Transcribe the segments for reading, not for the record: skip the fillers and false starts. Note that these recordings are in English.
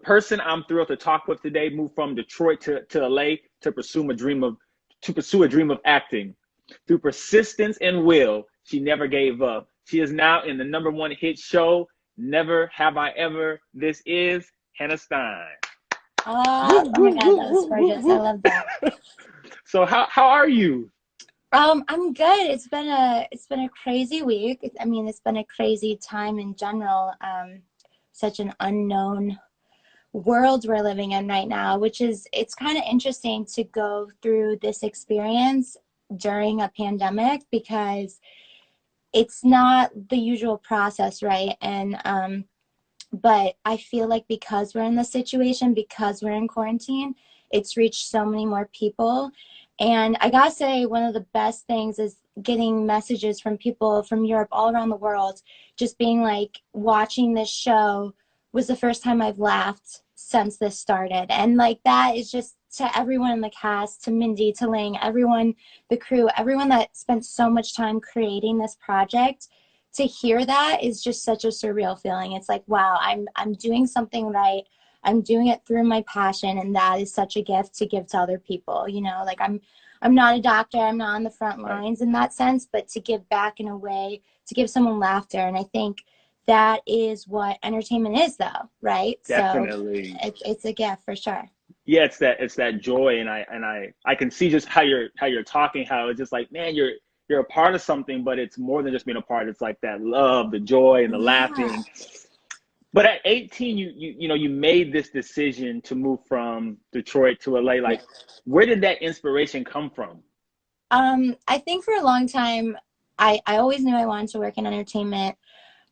person I'm thrilled to talk with today moved from Detroit to LA to pursue a dream of acting. Through persistence and will, she never gave up. She is now in the #1 hit show, Never Have I Ever. This is Hanna Stein. Oh my God, that was gorgeous. I love that. So how are you? I'm good. It's been a crazy week. I mean, it's been a crazy time in general. Such an unknown world we're living in right now, it's kind of interesting to go through this experience during a pandemic because it's not the usual process, right? And but I feel like because we're in this situation, because we're in quarantine, it's reached so many more people. And I gotta say, one of the best things is getting messages from people from Europe, all around the world, just being like, watching this show was the first time I've laughed since this started. And like, that is just to everyone in the cast, to Mindy, to Ling, everyone, the crew, everyone that spent so much time creating this project. To hear that is just such a surreal feeling. It's like, wow, I'm doing something right. I'm doing it through my passion, and that is such a gift to give to other people. You know, like I'm not a doctor, I'm not on the front lines in that sense, but to give back in a way, to give someone laughter. And I think that is what entertainment is, though, right? Definitely. So it's a gift for sure. Yeah, it's that joy, and I can see just how you're talking, how it's just like, man, you're a part of something, but it's more than just being a part. It's like that love, the joy, and the laughing. But at 18, you made this decision to move from Detroit to LA. Like, where did that inspiration come from? I think for a long time, I always knew I wanted to work in entertainment.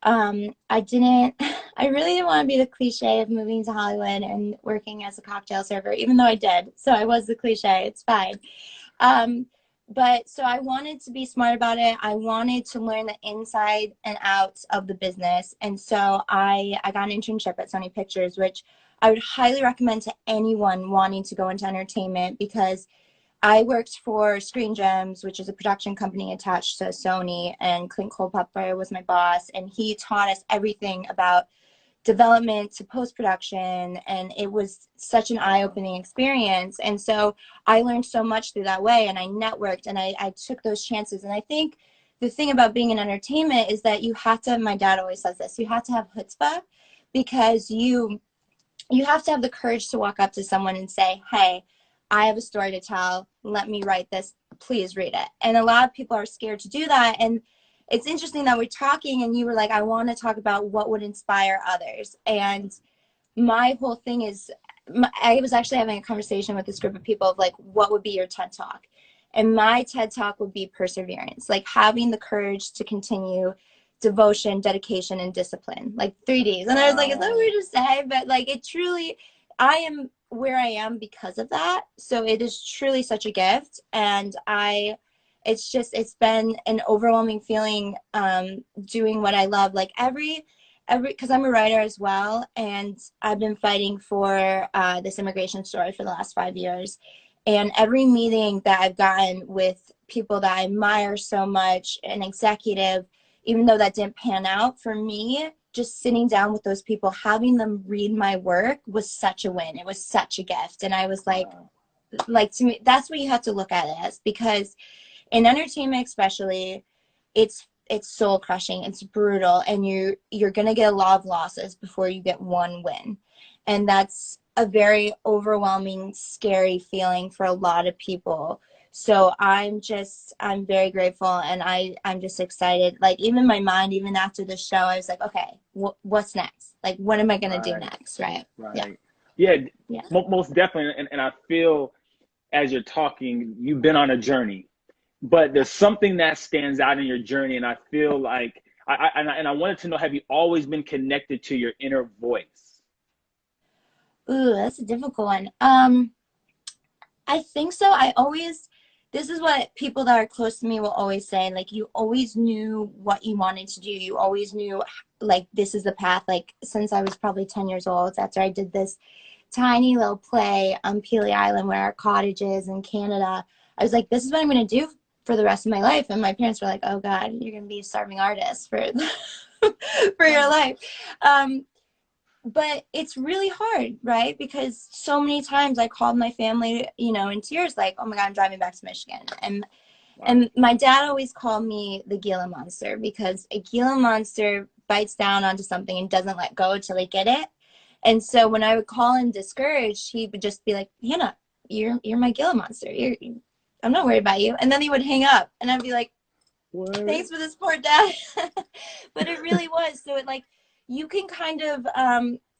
I really didn't want to be the cliche of moving to Hollywood and working as a cocktail server, even though I did. So I was the cliche. It's fine. But so I wanted to be smart about it. I wanted to learn the inside and outs of the business. And so I got an internship at Sony Pictures, which I would highly recommend to anyone wanting to go into entertainment, because I worked for Screen Gems, which is a production company attached to Sony, and Clint Culpepper was my boss, and he taught us everything about development to post-production, and it was such an eye-opening experience. And so I learned so much through that way, and I networked, and I took those chances. And I think the thing about being in entertainment is that you have to, my dad always says this, you have to have chutzpah, because you have to have the courage to walk up to someone and say, hey, I have a story to tell, let me write this, please read it. And a lot of people are scared to do that. And it's interesting that we're talking and you were like, I want to talk about what would inspire others. And my whole thing is, I was actually having a conversation with this group of people of like, what would be your TED Talk? And my TED Talk would be perseverance, like having the courage to continue, devotion, dedication, and discipline, like 3 Ds. And I was like, is that weird to say? But like, it truly, I am where I am because of that. So it is truly such a gift. And it's been an overwhelming feeling doing what I love. Like every because I'm a writer as well, and I've been fighting for this immigration story for the last 5 years. And every meeting that I've gotten with people that I admire so much, an executive, even though that didn't pan out for me, just sitting down with those people, having them read my work was such a win. It was such a gift. And I was like to me, that's what you have to look at it as, because in entertainment especially, it's soul crushing, it's brutal, and you're gonna get a lot of losses before you get one win. And that's a very overwhelming, scary feeling for a lot of people. So I'm very grateful, and I'm just excited. Like even my mind, even after the show, I was like, okay, what's next? Like, what am I gonna do next? Right. Yeah. Most definitely. And I feel as you're talking, you've been on a journey, but there's something that stands out in your journey. And I feel like, I wanted to know, have you always been connected to your inner voice? Ooh, that's a difficult one. I think so. This is what people that are close to me will always say, like, you always knew what you wanted to do. You always knew, like, this is the path. Like, since I was probably 10 years old, after I did this tiny little play on Peely Island where our cottage is in Canada, I was like, this is what I'm going to do for the rest of my life. And my parents were like, oh God, you're going to be a starving artist for for your life. but it's really hard, right? Because so many times I called my family, you know, in tears, like, oh my God, I'm driving back to Michigan. Wow. And my dad always called me the Gila monster, because a Gila monster bites down onto something and doesn't let go until they get it. And so when I would call him discouraged, he would just be like, Hannah, you're my Gila monster. I'm not worried about you. And then he would hang up, and I'd be like, What? thanks for the support, Dad. But it really was. So it, like, you can kind of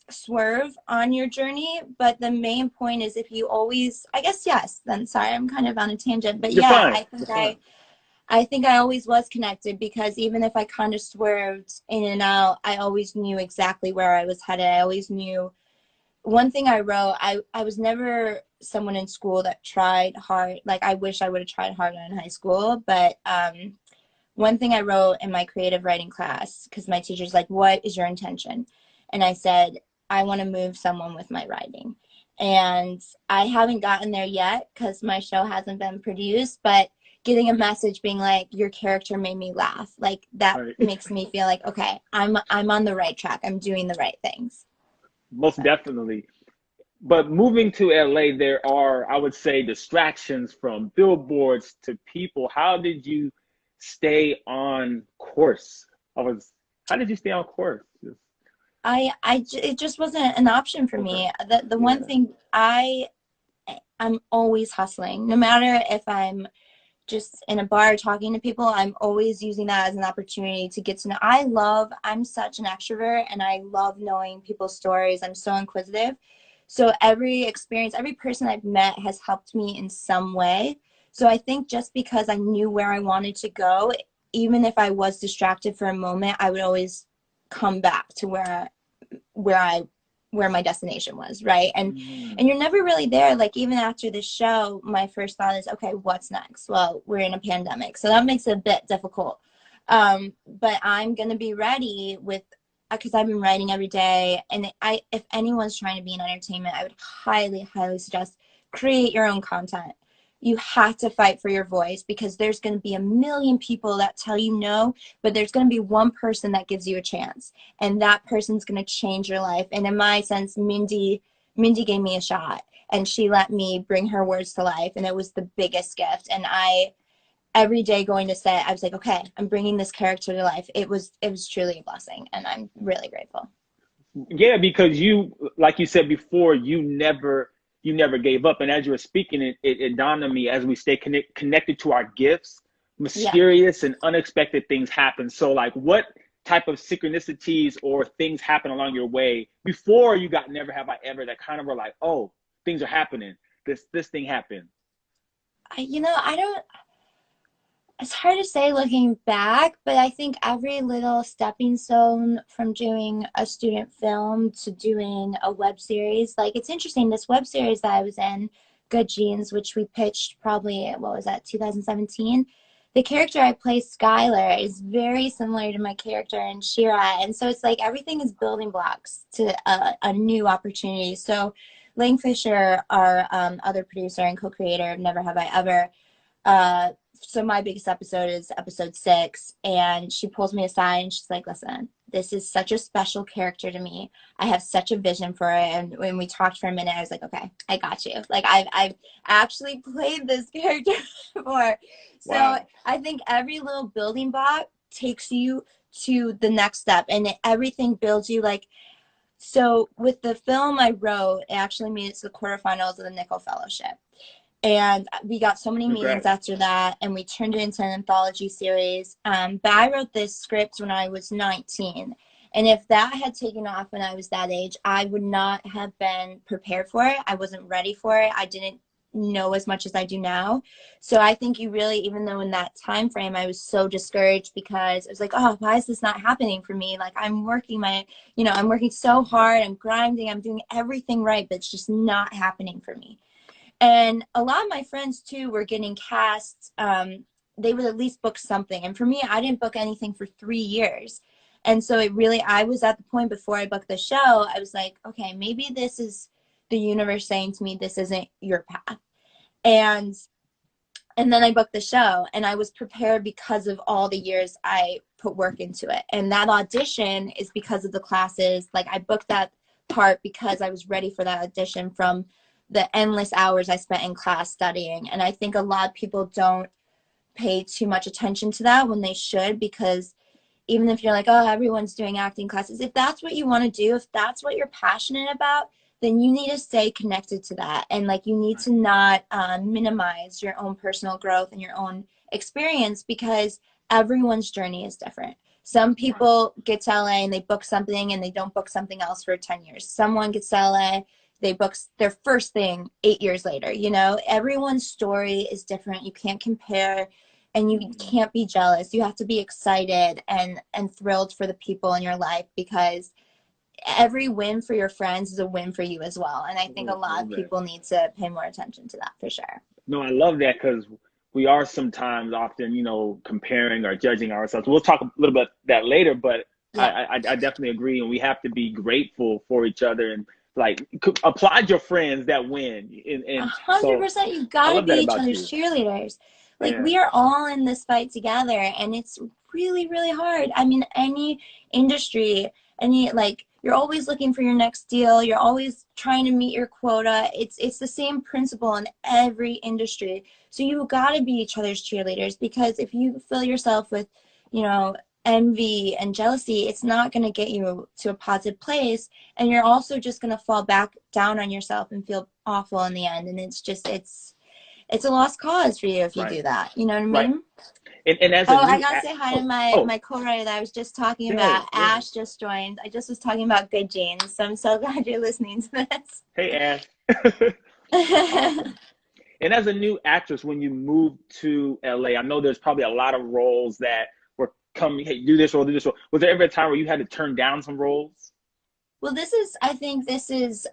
swerve on your journey, but the main point is, if you always, I guess, yes, then sorry, I'm kind of on a tangent, but You're yeah, fine. You're fine. I think I always was connected, because even if I kind of swerved in and out, I always knew exactly where I was headed. I always knew. One thing I wrote, I was never someone in school that tried hard. Like, I wish I would have tried harder in high school, but one thing I wrote in my creative writing class, because my teacher's like, what is your intention? And I said, I want to move someone with my writing. And I haven't gotten there yet, because my show hasn't been produced, but getting a message being like, your character made me laugh, like, that Right. makes me feel like, okay, I'm on the right track. I'm doing the right things. Most So. definitely. But moving to LA, there are, I would say, distractions from billboards to people. How did you stay on course? How did you stay on course? It just wasn't an option for Okay. me. The one Yeah. thing, I'm always hustling, no matter if I'm just in a bar talking to people. I'm always using that as an opportunity to get to know. I'm such an extrovert, and I love knowing people's stories. I'm so inquisitive. So every experience, every person I've met has helped me in some way. So I think just because I knew where I wanted to go, even if I was distracted for a moment, I would always come back to where I where my destination was, right? And Mm. you're never really there. Like, even after the show, my first thought is, okay, what's next? Well, we're in a pandemic, so that makes it a bit difficult. But I'm gonna be ready with, because I've been writing every day. And if anyone's trying to be in entertainment, I would highly, highly suggest create your own content. You have to fight for your voice, because there's going to be a million people that tell you no, but there's going to be one person that gives you a chance, and that person's going to change your life. And in my sense, Mindy gave me a shot, and she let me bring her words to life, and it was the biggest gift. And every day going to set, I was like, okay, I'm bringing this character to life. It was truly a blessing, and I'm really grateful. Yeah, because you, like you said before, you never gave up. And as you were speaking, it dawned on me, as we stay connected to our gifts, Yeah. mysterious and unexpected things happen. So, like, what type of synchronicities or things happen along your way before you got Never Have I Ever that kind of were like, oh, things are happening. This thing happened. I don't, it's hard to say looking back, but I think every little stepping stone, from doing a student film to doing a web series, like, it's interesting, this web series that I was in, Good Genes, which we pitched probably, what was that, 2017? The character I play, Skylar, is very similar to my character in Shira. And so it's like everything is building blocks to a new opportunity. So Lang Fisher, our other producer and co-creator of Never Have I Ever, uh, so my biggest episode is episode 6, and she pulls me aside and she's like, listen, this is such a special character to me. I have such a vision for it. And when we talked for a minute, I was like, okay, I got you. Like, I've actually played this character before. So Wow. I think every little building block takes you to the next step, and everything builds you. Like, so with the film I wrote, it actually made it to the quarterfinals of the Nickel Fellowship. And we got so many meetings Congrats. after that, and we turned it into an anthology series. But I wrote this script when I was 19. And if that had taken off when I was that age, I would not have been prepared for it. I wasn't ready for it. I didn't know as much as I do now. So I think you really, even though in that time frame I was so discouraged, because I was like, oh, why is this not happening for me? Like, I'm working so hard, I'm grinding, I'm doing everything right, but it's just not happening for me. And a lot of my friends too were getting cast. They would at least book something. And for me, I didn't book anything for 3 years. And so I was at the point before I booked the show, I was like, okay, maybe this is the universe saying to me, this isn't your path. And and then I booked the show, and I was prepared because of all the years I put work into it. And that audition is because of the classes. Like, I booked that part because I was ready for that audition from the endless hours I spent in class studying. And I think a lot of people don't pay too much attention to that when they should, because even if you're like, oh, everyone's doing acting classes, if that's what you want to do, if that's what you're passionate about, then you need to stay connected to that. And like, you need to not minimize your own personal growth and your own experience, because everyone's journey is different. Some people get to LA and they book something and they don't book something else for 10 years. Someone gets to LA, they book their first thing 8 years later. You know, everyone's story is different. You can't compare, and you can't be jealous. You have to be excited and thrilled for the people in your life, because every win for your friends is a win for you as well. And I think a lot of people need to pay more attention to that, for sure. No, I love that, because we are sometimes often, you know, comparing or judging ourselves. We'll talk a little bit that later, but yeah. I definitely agree. And we have to be grateful for each other and like applaud your friends that win. And 100%, you gotta be each other's cheerleaders. Like, we are all in this fight together, and it's really, really hard. I mean, any industry, like, you're always looking for your next deal. You're always trying to meet your quota. It's the same principle in every industry. So you got to be each other's cheerleaders, because if you fill yourself with, you know, envy and jealousy, it's not going to get you to a positive place. And you're also just going to fall back down on yourself and feel awful in the end. And it's just, it's a lost cause for you if you do that. You know what I mean? And as I gotta say hi to my co-writer that I was just talking about. Ash just joined. I just was talking about good genes, so I'm so glad you're listening to this. Hey, Ash. Awesome. And as a new actress, when you moved to LA, I know there's probably a lot of roles that were coming. Hey, do this role, do this role. Was there ever a time where you had to turn down some roles? Well, I think this is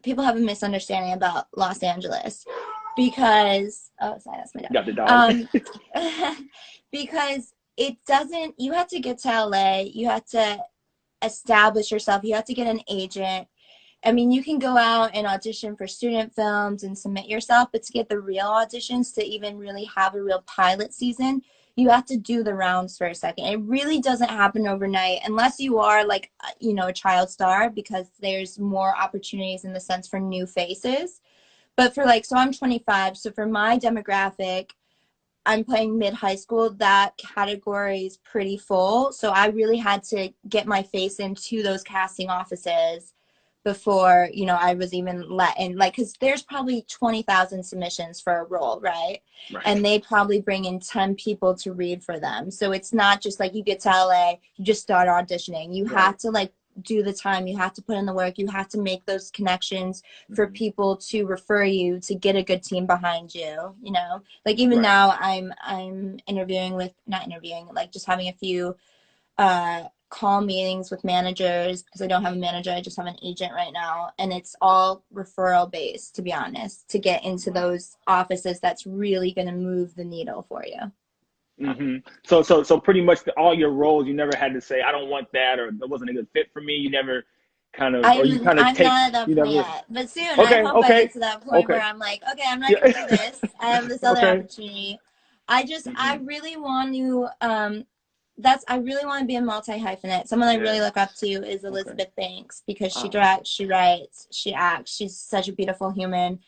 people have a misunderstanding about Los Angeles. Because sorry, that's my dog. Got the dog. Because it doesn't. You have to get to LA. You have to establish yourself. You have to get an agent. I mean, you can go out and audition for student films and submit yourself, but to get the real auditions, to even really have a real pilot season, you have to do the rounds for a second. It really doesn't happen overnight, unless you are like, you know, a child star, because there's more opportunities in the sense for new faces. But for like, so I'm 25, so for my demographic, I'm playing mid-high school, that category is pretty full. So I really had to get my face into those casting offices before, you know, I was even let in, like, because there's probably 20,000 submissions for a role, right? And they probably bring in 10 people to read for them. So it's not just like you get to LA, you just start auditioning. You have to like do the time, you have to put in the work, you have to make those connections for people to refer you, to get a good team behind you, you know. Like even now I'm like just having a few call meetings with managers, because I don't have a manager, I just have an agent right now, and it's all referral based, to be honest, to get into those offices that's really going to move the needle for you. So pretty much all your roles, you never had to say, I don't want that, or that wasn't a good fit for me. You never kind of, I'm not at that point yet, but soon. I hope I get to that point where I'm like, okay, I'm not gonna do this. I have this other opportunity. I really want to I really want to be a multi-hyphenate. Someone I really look up to is Elizabeth Banks, because she directs, she writes, she acts. She's such a beautiful human.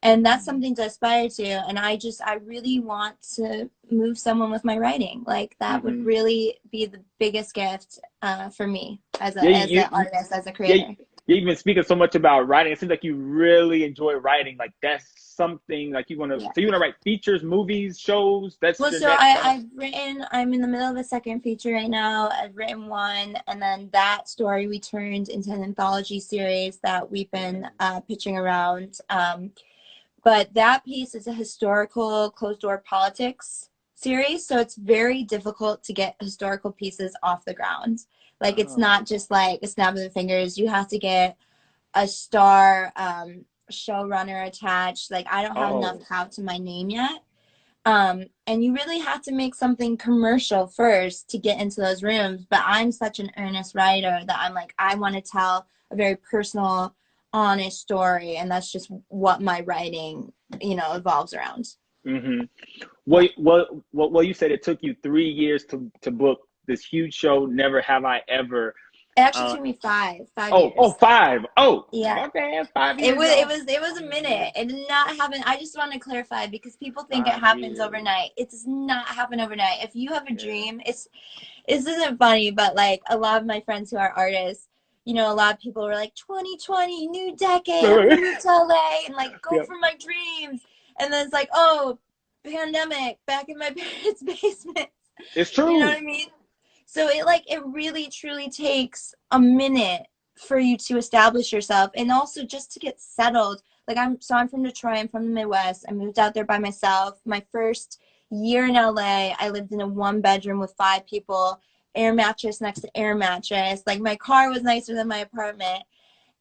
And that's something to aspire to. And I really want to move someone with my writing. Like that would really be the biggest gift for me as an artist, as a creator. You've been speaking so much about writing. It seems like you really enjoy writing. Like that's something like you want to. So you want to write features, movies, shows. I'm in the middle of a second feature right now. I've written one, and then that story we turned into an anthology series that we've been pitching around. But that piece is a historical closed-door politics series, so it's very difficult to get historical pieces off the ground. Like, it's not just like a snap of the fingers. You have to get a star showrunner attached. Like, I don't have enough clout to my name yet. And you really have to make something commercial first to get into those rooms. But I'm such an earnest writer that I'm like, I want to tell a very personal, honest story, and that's just what my writing, you know, evolves around. Well, you said it took you 3 years to book this huge show, Never Have I Ever. It actually took me five Oh, years. 5. Oh, Yeah. okay, that's 5 years, It was y'all. a minute. It did not happen. I just want to clarify because people think it 5 happens years. overnight. It does not happen overnight. If you have a Yeah. dream, this isn't funny, but like a lot of my friends who are artists, you know, a lot of people were like 2020, new decade, I'm gonna move to LA and like go Yep. for my dreams. And then it's like, oh, pandemic, back in my parents' basement. It's You know true. what I mean? So it really truly takes a minute for you to establish yourself and also just to get settled. Like I'm from Detroit, I'm from the Midwest. I moved out there by myself. My first year in LA, I lived in a 1 bedroom with 5 people, air mattress next to air mattress. Like my car was nicer than my apartment.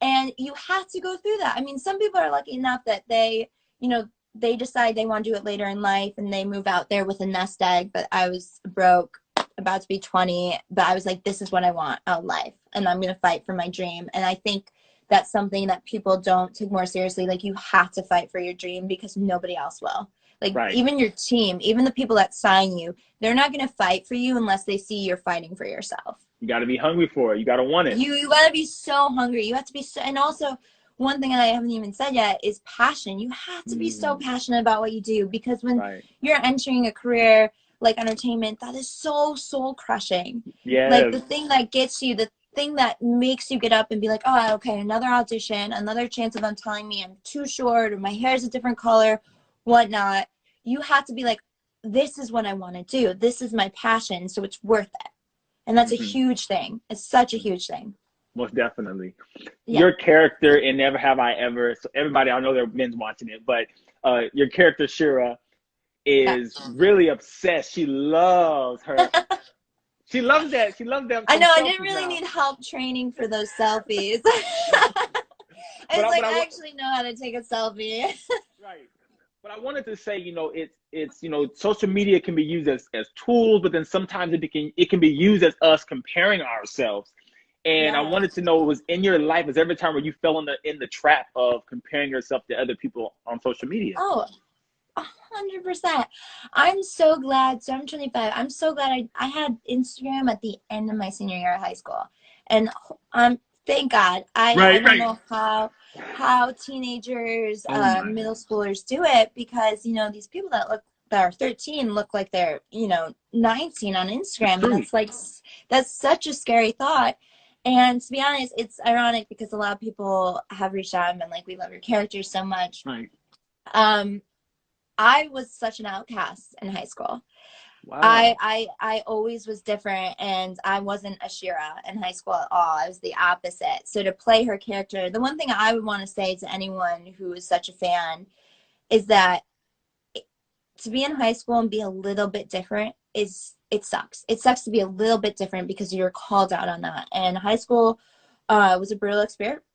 And you have to go through that. I mean, some people are lucky enough that you know, they decide they want to do it later in life and they move out there with a nest egg. But I was broke, about to be 20, but I was like, this is what I want out of life. And I'm going to fight for my dream. And I think that's something that people don't take more seriously. Like, you have to fight for your dream because nobody else will. Like, Right. even your team, even the people that sign you, they're not going to fight for you unless they see you're fighting for yourself. You got to be hungry for it. You got to want it. You got to be so hungry. You have to be so, and also one thing I haven't even said yet is passion. You have to be so passionate about what you do because when you're entering a career like entertainment, that is so soul crushing. Yeah. Like the thing that gets you, the thing that makes you get up and be like, oh, okay, another audition, another chance of them telling me I'm too short or my hair is a different color, whatnot. You have to be like, this is what I want to do. This is my passion, so it's worth it. And that's a huge thing. It's such a huge thing. Most definitely. Yeah. Your character in Never Have I Ever, so everybody, I know there are men's watching it, but your character, Shira, is really obsessed. She loves her. She loves that. She loves that. I know. I didn't really need help training for those selfies. I actually know how to take a selfie. Right. But I wanted to say, you know, it's you know, social media can be used as tools, but then sometimes it can be used as us comparing ourselves. And I wanted to know, was in your life, was every time where you fell in the trap of comparing yourself to other people on social media? Oh, 100%. I'm so glad. So I'm 25. I'm so glad I had Instagram at the end of my senior year of high school, and thank God. I don't know how teenagers, middle schoolers do it because you know these people that are 13 look like they're 19 on Instagram, and that's such a scary thought. And to be honest, it's ironic because a lot of people have reached out and been like, "We love your characters so much." Right. I was such an outcast in high school. Wow. I always was different, and I wasn't a Shira in high school at all. I was the opposite. So to play her character, the one thing I would want to say to anyone who is such a fan is that to be in high school and be a little bit different it sucks. It sucks to be a little bit different because you're called out on that. And high school was a brutal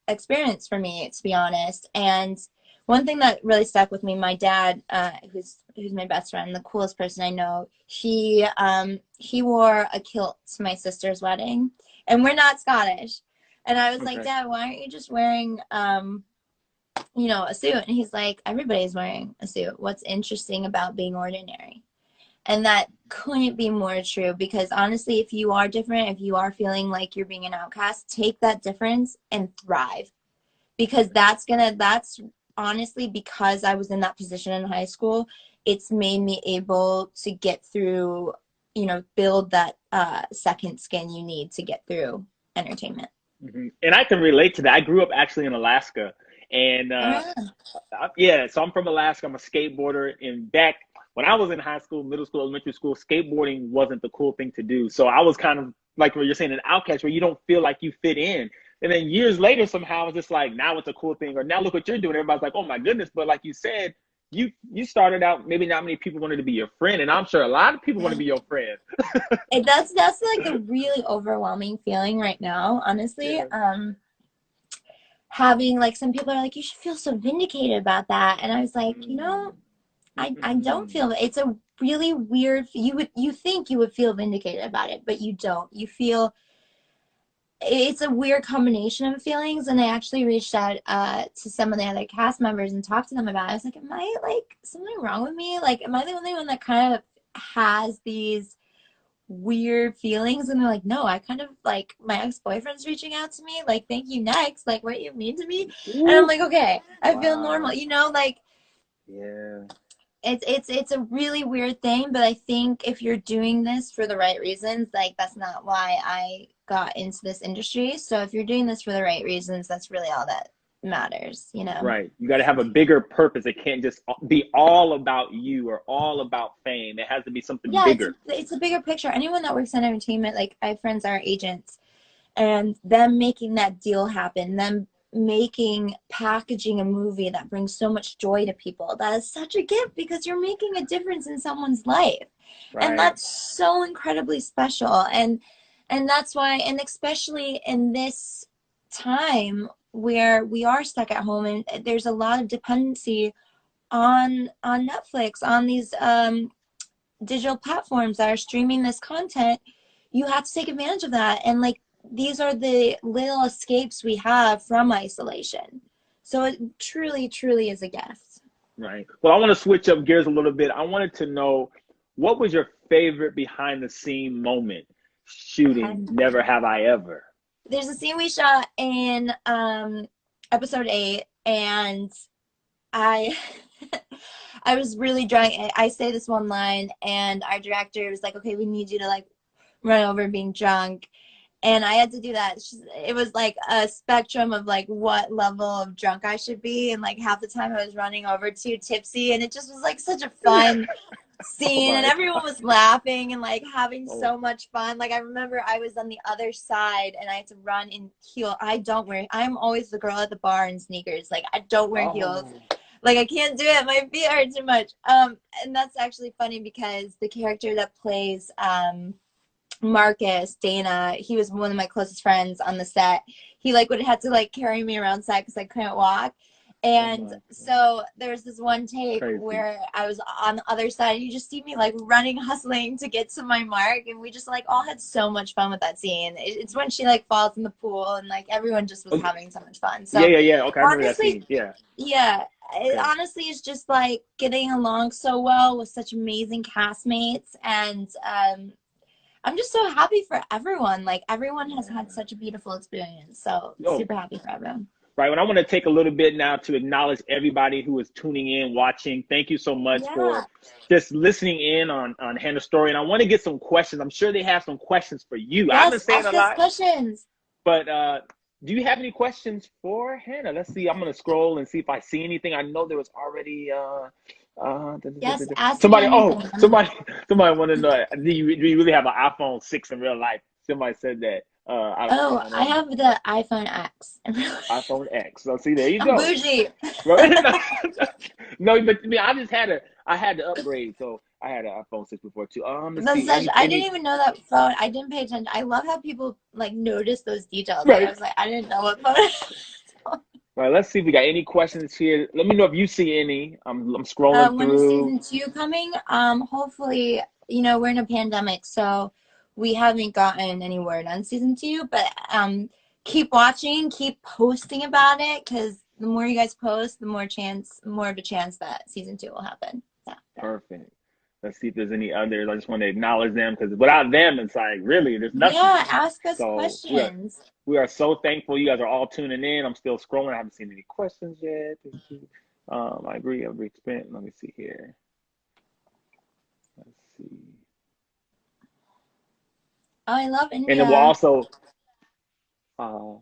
experience for me, to be honest. And one thing that really stuck with me, my dad, who's my best friend, the coolest person I know, he wore a kilt to my sister's wedding, and we're not Scottish. And I was like, Dad, why aren't you just wearing, a suit? And he's like, everybody's wearing a suit. What's interesting about being ordinary? And that couldn't be more true because honestly, if you are different, if you are feeling like you're being an outcast, take that difference and thrive. Because that's honestly, because I was in that position in high school, it's made me able to get through, build that second skin you need to get through entertainment. Mm-hmm. And I can relate to that. I grew up actually in Alaska. And so I'm from Alaska. I'm a skateboarder. And back when I was in high school, middle school, elementary school, skateboarding wasn't the cool thing to do. So I was kind of like what you're saying, an outcast where you don't feel like you fit in. And then years later, somehow it's just like, now it's a cool thing, or now look what you're doing. Everybody's like, oh my goodness. But like you said, you started out, maybe not many people wanted to be your friend. And I'm sure a lot of people want to be your friend. And that's like a really overwhelming feeling right now, honestly. Yeah. Having like some people are like, you should feel so vindicated about that. And I was like, I don't feel it. It's a really weird, you think you would feel vindicated about it, but you don't. You feel it's a weird combination of feelings. And I actually reached out to some of the other cast members and talked to them about it. I was like, am I like something wrong with me? Like, am I the only one that kind of has these weird feelings, and they're like, no, I kind of like my ex-boyfriend's reaching out to me, like, thank you, next, like, what you mean to me. And I'm Ooh, like, okay, I feel normal, wow. you know, like, Yeah. it's a really weird thing, but I think if you're doing this for the right reasons, like, that's not why I got into this industry. So if you're doing this for the right reasons, that's really all that matters, you know. Right. You got to have a bigger purpose. It can't just be all about you or all about fame. It has to be something Yeah, bigger. it's a bigger picture. Anyone that works in entertainment, like, I have friends that are agents, and them making that deal happen, them making packaging a movie that brings so much joy to people, that is such a gift, because you're making a difference in someone's life, and Right. that's so incredibly special. And that's why, and especially in this time where we are stuck at home, and there's a lot of dependency on Netflix, on these digital platforms that are streaming this content, you have to take advantage of that. And like, these are the little escapes we have from isolation. So it truly, truly is a gift. Right. Well, I want to switch up gears a little bit. I wanted to know, what was your favorite behind the scene moment shooting Never Have I Ever? There's a scene we shot in episode 8, and I I was really drunk. I say this one line, and our director was like, okay, we need you to like run over being drunk. And I had to do that. It was like a spectrum of like what level of drunk I should be. And like half the time I was running over too tipsy. And it just was like such a fun Oh scene. And my everyone God. was laughing and like having Oh, so much fun. Like, I remember I was on the other side and I had to run in heel. I'm always the girl at the bar in sneakers. Like, I don't wear heels. oh, Like, I can't do it. My feet hurt too much. And that's actually funny, because the character that plays Marcus, Dana, he was one of my closest friends on the set. He like would have to like carry me around set because I couldn't walk. oh And my God. so there's this one take Crazy. where I was on the other side, and you just see me like running, hustling to get to my mark, and we just like all had so much fun with that scene. It's when she like falls in the pool, and like everyone just was Okay. having so much fun. Yeah, So yeah, yeah. Okay, I remember that honestly, scene. Yeah. yeah, it Okay. honestly is just like getting along so well with such amazing castmates. And I'm just so happy for everyone. Like, everyone has had Yeah. such a beautiful experience. So Oh, super happy for everyone. right. Well, I want to take a little bit now to acknowledge everybody who is tuning in, watching. Thank you so much for Yeah. just listening in on Hannah's story. And I want to get some questions. I'm sure they have some questions for you. I've been Yes. saying a Ask us lot, questions. but do you have any questions for Hannah? Let's see. I'm gonna scroll and see if I see anything. I know there was already Yes. Ask me somebody. Oh, anything. somebody want to know. Do you really have an iPhone 6 in real life? Somebody said that. I Oh, don't I know. have the iPhone X. iPhone X. So see, there you I'm go. bougie. Right? No, but I mean, I had to upgrade, so I had an iPhone 6 before too. Let's That's see, such, I didn't any even know that phone. I didn't pay attention. I love how people like notice those details. Like, I right, was like, I didn't know what phone. right. Let's see if we got any questions here. Let me know if you see any. I'm scrolling When is through. season 2 coming? Hopefully, we're in a pandemic, so we haven't gotten any word on season 2. But keep watching, keep posting about it, because the more you guys post, the more of a chance that season 2 will happen. So. Perfect. Let's see if there's any others. I just want to acknowledge them because without them, it's like really there's nothing. Yeah, ask us So questions. we are so thankful you guys are all tuning in. I'm still scrolling. I haven't seen any questions yet. I agree. Every expense. Let me see here. Let's see. Oh, I love And then we'll India. also. Uh,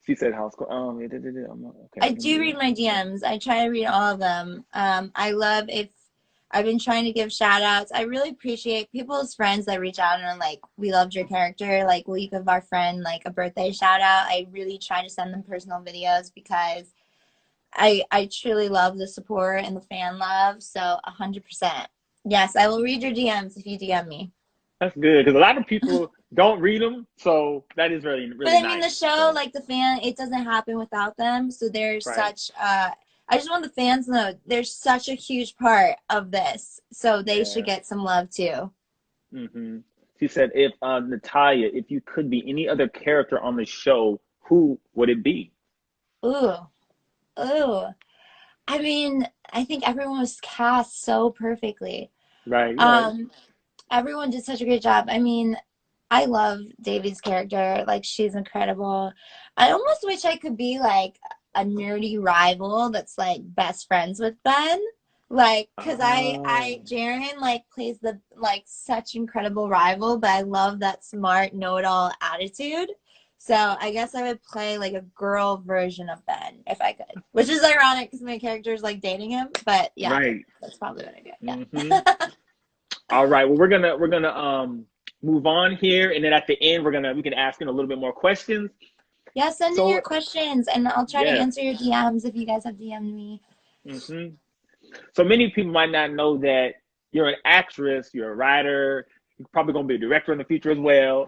she said house. Okay. I Let me do read read it. my DMs. I try to read all of them. I love if I've been trying to give shout outs. I really appreciate people's friends that reach out and are like, we loved your character. Like, will you give our friend like a birthday shout out? I really try to send them personal videos, because I truly love the support and the fan love. So 100%. Yes, I will read your DMs if you DM me. That's good because a lot of people don't read them, so that is really But really I mean, the nice. show, So like the fan, it doesn't happen without them. So there's right. such, I just want the fans to know there's such a huge part of this. So they should Yeah. get some love too. She said, if Natalia, if you could be any other character on the show, who would it be? Ooh, ooh. I mean, I think everyone was cast so perfectly. Right, right. Um, Everyone did such a great job. I mean, I love Davy's character. Like, she's incredible. I almost wish I could be like a nerdy rival that's like best friends with Ben. Like, cause Oh, Jaren like plays the like such incredible rival, but I love that smart know-it-all attitude. So I guess I would play like a girl version of Ben if I could, which is ironic because my character is like dating him. But yeah, right. that's probably what I do. Hmm. Yeah. All right. Well, we're gonna move on here, and then at the end we can ask in a little bit more questions. Yeah, send in your So questions and I'll try to yes. answer your DMs if you guys have DM'd me. Hmm. So many people might not know that you're an actress, you're a writer, you're probably gonna be a director in the future as well.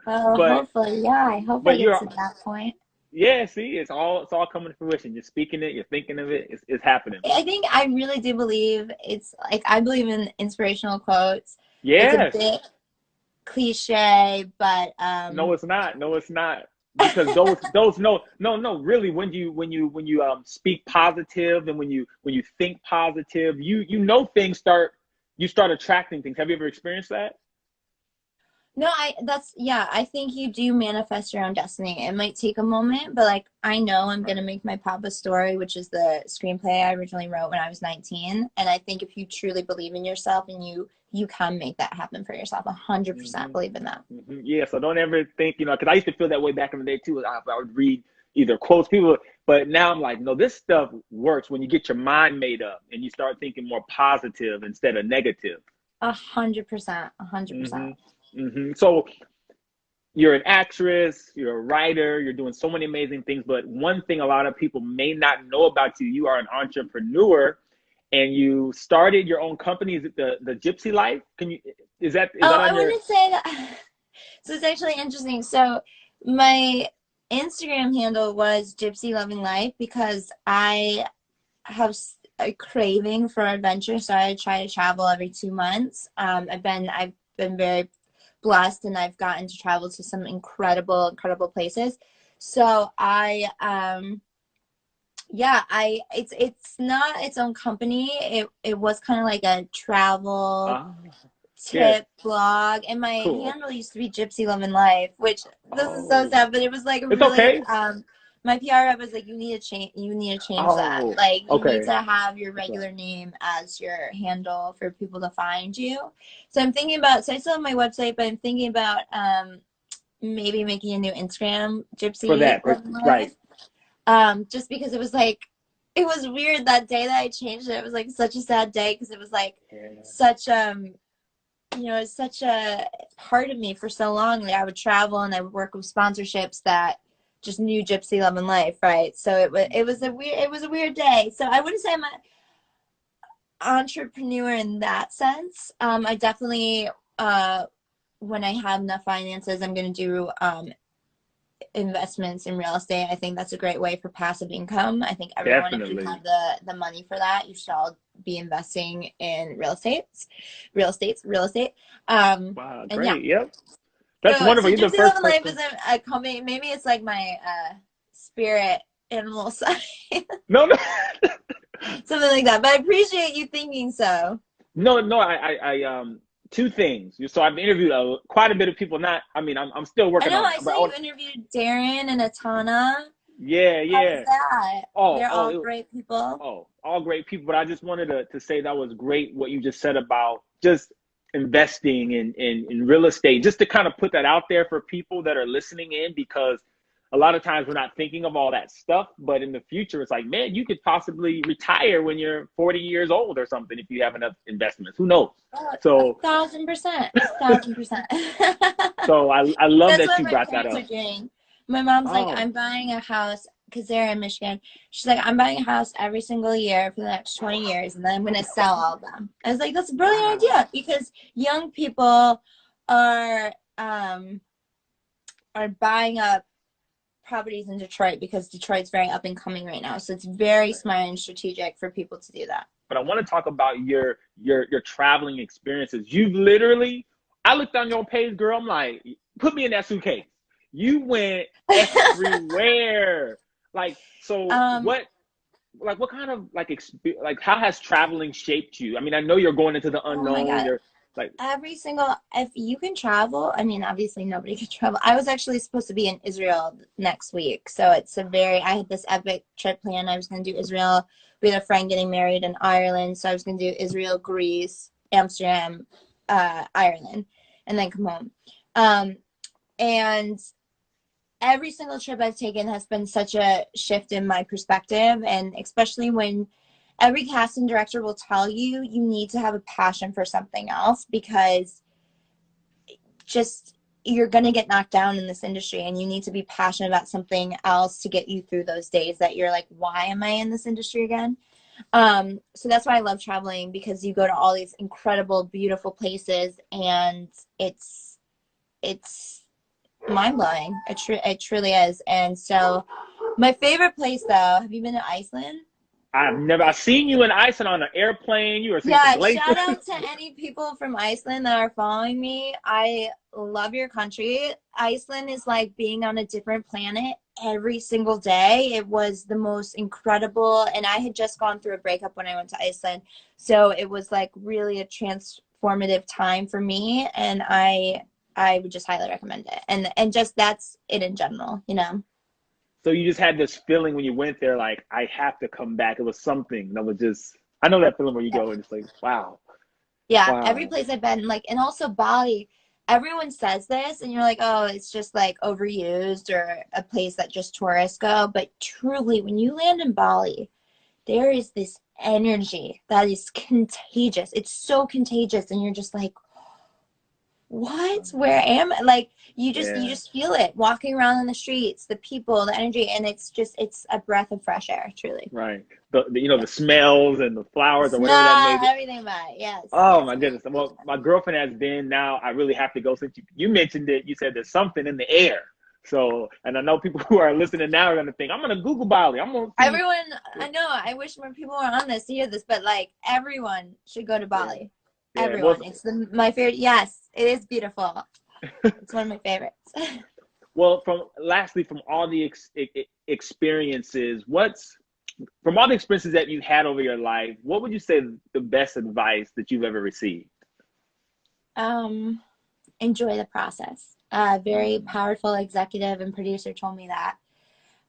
Oh, but hopefully, yeah. I hope I but get you're to that point. yeah, see, it's all coming to fruition. You're speaking it, you're thinking of it, it's happening. I think I really do believe it's like I believe in inspirational quotes. It's a Yes. bit cliche, but No, it's not. No, it's not. Because those no really when you speak positive and when you think positive, you know things you start attracting things. Have you ever experienced that? no, I think you do manifest your own destiny. It might take a moment, but like I know I'm Right. gonna make my Papa story, which is the screenplay I originally wrote when I was 19. And I think if you truly believe in yourself and you can make that happen for yourself, 100% Hmm. believe in that. Hmm. Yeah, so don't ever think, because I used to feel that way back in the day too. I would read either quotes, people, but now I'm like, no, this stuff works when you get your mind made up and you start thinking more positive instead of negative. 100%, 100%. Hmm. Hmm. So you're an actress, you're a writer, you're doing so many amazing things. But one thing a lot of people may not know about you, you are an entrepreneur and you started your own company. Is it the Gypsy Life? Is that Oh, I on your wouldn't say that. So it's actually interesting. So my Instagram handle was Gypsy Loving Life because I have a craving for adventure. So I try to travel every 2 months. I've been very blessed and I've gotten to travel to some incredible places. So it's not its own company. It was kind of like a travel uh yeah, tip blog, and my cool. handle used to be Gypsy Lemon Life, which this is so Oh, sad, but it was like it's really okay. my PR rep was like, you need to change that. Oh, Like you need okay. to have your Okay. regular name as your handle for people to find you. So I still have my website, but I'm thinking about maybe making a new Instagram, For Gypsy that, Lemon right. Life. Just because it was weird that day that I changed it. It was like such a sad day because it was like Yeah. such it's such a part of me for so long. Like I would travel and I would work with sponsorships that just knew Gypsy Lemon Life, right? So it was a weird day. So I wouldn't say I'm an entrepreneur in that sense. I definitely when I have enough finances, I'm going to do investments in real estate. I think that's a great way for passive income. I think everyone, if you Definitely. have the money for that, you should all be investing in real estate. Wow, And yeah. great. Yep. That's So wonderful. You're the Gypsy first Love Life person. isn't a company. Maybe it's like my spirit animal side, No, no. something like that. But I appreciate you thinking so. No, no, two things. So I've interviewed quite a bit of people. Not, I mean, I'm still I working know. on it, I but saw you interviewed Darren and Atana. yeah, How was yeah. that? Oh, They're oh, all great people. all great people. But I just wanted to say that was great what you just said about just investing in real estate, just to kind of put that out there for people that are listening in, because a lot of times we're not thinking of all that stuff, but in the future, it's like, man, you could possibly retire when you're 40 years old or something if you have enough investments. Who knows? Oh, a So, thousand percent, 1,000%. so I love That's that what you my brought that parents are up. doing. My mom's like, Oh, I'm buying a house because they're in Michigan. She's like, I'm buying a house every single year for the next 20 years, and then I'm going to sell all of them. I was like, that's a brilliant wow. idea because young people are um, are buying up properties in Detroit because Detroit's very up and coming right now. So it's very smart and strategic for people to do that. But I want to talk about your traveling experiences. You've literally, I looked on your page, girl. I'm like, put me in that suitcase. You went everywhere. Like, so um, what kind of like how has traveling shaped you? I mean, I know you're going into the oh my unknown. God. Like, if you can travel, I mean, obviously nobody can travel. I was actually supposed to be in Israel next week. So I had this epic trip planned. I was going to do Israel. We had a friend getting married in Ireland. So I was going to do Israel, Greece, Amsterdam, Ireland, and then come home. And every single trip I've taken has been such a shift in my perspective. And especially when every casting director will tell you, you need to have a passion for something else, because just you're going to get knocked down in this industry, and you need to be passionate about something else to get you through those days that you're like, why am I in this industry again? So that's why I love traveling, because you go to all these incredible, beautiful places, and it's mind-blowing. It truly is. And so my favorite place, though, have you been to Iceland? I've seen you in Iceland on an airplane. You were seeing some Yeah, glaciers. shout out to any people from Iceland that are following me. I love your country. Iceland is like being on a different planet every single day. It was the most incredible, and I had just gone through a breakup when I went to Iceland. So it was like really a transformative time for me, and I would just highly recommend it. And just that's it in general, you know. So you just had this feeling when you went there, like, I have to come back. It was something that was just, I know that feeling where you go and it's like, wow. Yeah, every Wow. place I've been, like, and also Bali, everyone says this, and you're like, oh, it's just like overused or a place that just tourists go. But truly, when you land in Bali, there is this energy that is contagious. It's so contagious, and you're just like, what? Where am I? Like, you Yeah. just feel it walking around in the streets, the people, the energy, and it's a breath of fresh air, truly. Right. The smells and the flowers or whatever that Smell may be. everything about it. Yes, Oh yes. my goodness. Well, my girlfriend has been now. I really have to go since you mentioned it. You said there's something in the air. So, and I know people who are listening now are going to think, I'm going to Google Bali. I'm going to see. Everyone, I know, I wish more people were on this to hear this, but like everyone should go to Yeah. Bali. Yeah. Well, Everyone. It's my favorite. Yes, it is beautiful. It's one of my favorites. well, lastly, from all the experiences, from all the experiences that you've had over your life, what would you say the best advice that you've ever received? Enjoy the process. Very powerful executive and producer told me that.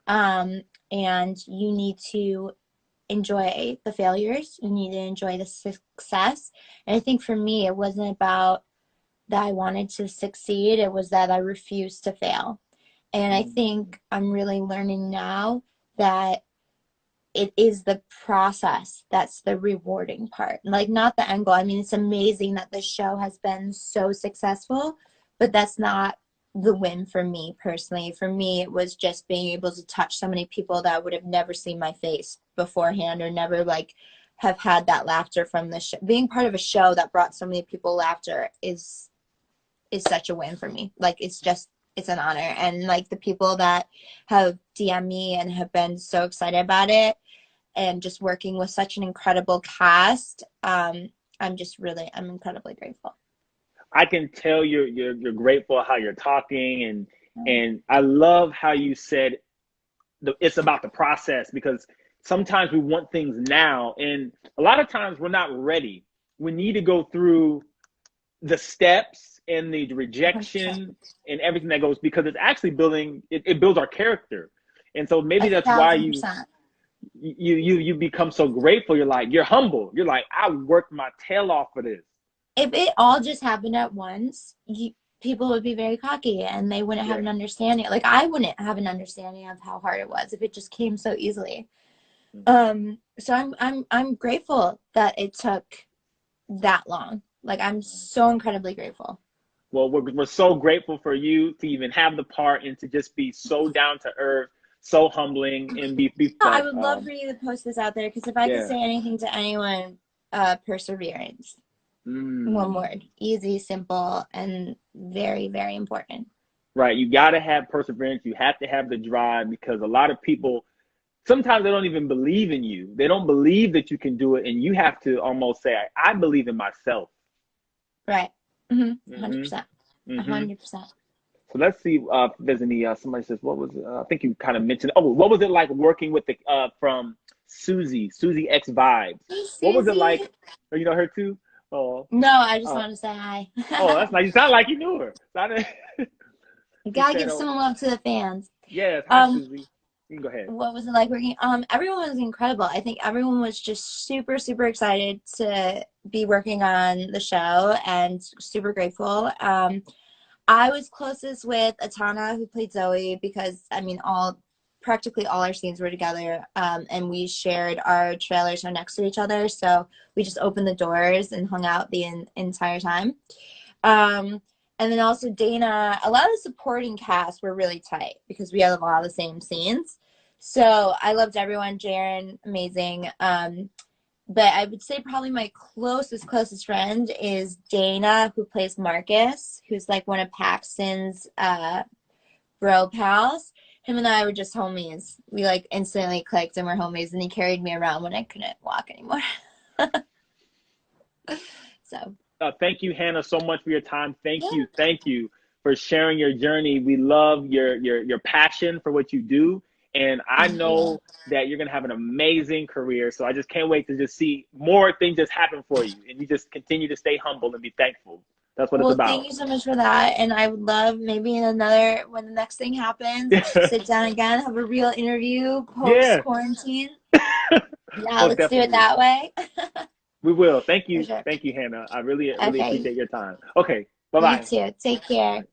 And you need to enjoy the failures. You need to enjoy the success. And I think for me, it wasn't about that I wanted to succeed. It was that I refused to fail. And I think I'm really learning now that it is the process that's the rewarding part, like not the end goal. I mean, it's amazing that this show has been so successful, but that's not the win for me personally. For me, it was just being able to touch so many people that would have never seen my face beforehand, or never like have had that laughter from the show. Being part of a show that brought so many people laughter is such a win for me. Like, it's an honor. And like the people that have DM'd me and have been so excited about it, and just working with such an incredible cast, I'm incredibly grateful. I can tell you're grateful how you're talking, and I love how you said it's about the process, because sometimes we want things now, and a lot of times we're not ready. We need to go through the steps and the rejection 100%. and everything that goes, because it's actually it builds our character. And so maybe that's why 1,000%. you become so grateful. You're humble. You're like, I worked my tail off for this. If it all just happened at once, people would be very cocky, and they wouldn't have Yeah. an understanding. Like, I wouldn't have an understanding of how hard it was if it just came so easily. So I'm grateful that it took that long. Like, I'm so incredibly grateful. Well, we're so grateful for you to even have the part, and to just be so down to earth, so humbling, and be I like, would love for you to post this out there, because if I could yeah. say anything to anyone, perseverance. One word. Easy, simple, and very, very important. Right. You got to have perseverance. You have to have the drive, because a lot of people, sometimes they don't even believe in you. They don't believe that you can do it. And you have to almost say, I believe in myself. Right. 100%. 100%. So let's see if there's any, somebody says, what was, I think you kind of mentioned, what was it like working with from Susie X Vibes? Hey, What was it Susie. like? Oh, you know her too? Oh, No, I just uh, wanted to say hi. oh, that's nice. You sound like you knew her. You You gotta said, give oh, some love to the fans. yes. Hi, Um, Susie. You can go ahead. what was it like working? Everyone was incredible. I think everyone was just super, super excited to be working on the show and super grateful. I was closest with Atana, who played Zoe, because I mean, practically all our scenes were together, and we shared our trailers are next to each other, so we just opened the doors and hung out the entire time. And then also Dana, a lot of the supporting cast were really tight because we had a lot of the same scenes. So I loved everyone. Jaren, amazing. But I would say probably my closest friend is Dana, who plays Marcus, who's like one of Paxton's bro pals. Him and I were just homies. We like instantly clicked and we're homies, and he carried me around when I couldn't walk anymore. So Thank you, Hannah, so much for your time. yeah. Thank you for sharing your journey. We love your passion for what you do, and I Thank you. know that you're gonna have an amazing career. So I just can't wait to just see more things just happen for you, and you just continue to stay humble and be thankful. That's what it's Well, thank about. you so much for that. And I would love maybe in another, when the next thing happens, we should sit down again, have a real interview post Yeah, quarantine. Yeah, most let's do it definitely. that way. We will. For sure. Thank you, Hannah. I really Okay. appreciate your time. Okay, bye You bye. too. Take care.